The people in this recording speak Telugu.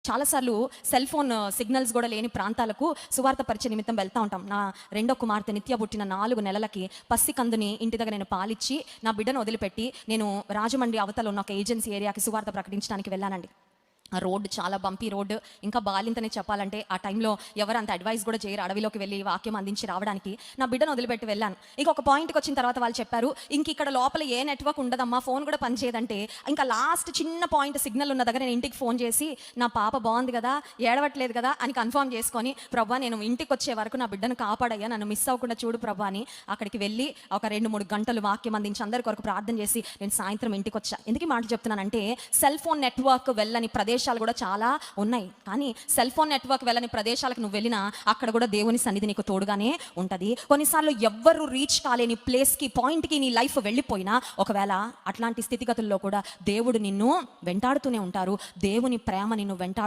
చాలాసార్లు సెల్ ఫోన్ సిగ్నల్స్ కూడా లేని ప్రాంతాలకు సువార్త పరిచయ నిమిత్తం వెళ్తూ ఉంటాం. నా రెండో కుమార్తె నిత్య పుట్టిన 4 నెలలకి పసికందుని ఇంటి దగ్గర నేను పాలిచ్చి నా బిడ్డను వదిలిపెట్టి నేను రాజమండ్రి అవతల ఉన్న ఒక ఏజెన్సీ ఏరియాకి సువార్త ప్రకటించడానికి వెళ్ళానండి. ఆ రోడ్డు చాలా బంపీ రోడ్డు. ఇంకా బాలింతనే చెప్పాలంటే ఆ టైంలో ఎవరు అంత అడ్వైస్ కూడా చేయరు అడవిలోకి వెళ్ళి వాక్యం అందించి రావడానికి. నా బిడ్డను వదిలిపెట్టి వెళ్ళాను. ఇంకొక పాయింట్కి వచ్చిన తర్వాత వాళ్ళు చెప్పారు, ఇంక ఇక్కడ లోపల ఏ నెట్వర్క్ ఉండదమ్మా, ఫోన్ కూడా పనిచేయదంటే ఇంకా లాస్ట్ చిన్న పాయింట్ సిగ్నల్ ఉన్న దగ్గర నేను ఇంటికి ఫోన్ చేసి నా పాప బాగుంది కదా, ఏడవట్లేదు కదా అని కన్ఫర్మ్ చేసుకొని, ప్రభా నేను ఇంటికి వచ్చే వరకు నా బిడ్డను కాపాడయ్యా, నన్ను మిస్ అవ్వకుండా చూడు ప్రభా అని అక్కడికి వెళ్ళి ఒక 2-3 గంటలు వాక్యం అందించి అందరి కొరకు ప్రార్థన చేసి నేను సాయంత్రం ఇంటికి వచ్చా. ఎందుకు మాట చెప్తున్నానంటే సెల్ ఫోన్ నెట్వర్క్ వెళ్ళని ప్రదేశాలు కూడా చాలా ఉన్నాయి. కానీ సెల్ ఫోన్ నెట్వర్క్ వెళ్ళని ప్రదేశాలకు నువ్వు వెళ్ళినా అక్కడ కూడా దేవుని సన్నిధి నీకు తోడుగానే ఉంటుంది. కొన్నిసార్లు ఎవ్వరు రీచ్ కాలేని ప్లేస్కి, పాయింట్కి నీ లైఫ్ వెళ్ళిపోయినా ఒకవేళ అట్లాంటి స్థితిగతుల్లో కూడా దేవుడు నిన్ను వెంటాడుతూనే ఉంటారు. దేవుని ప్రేమ నిన్ను వెంటాడు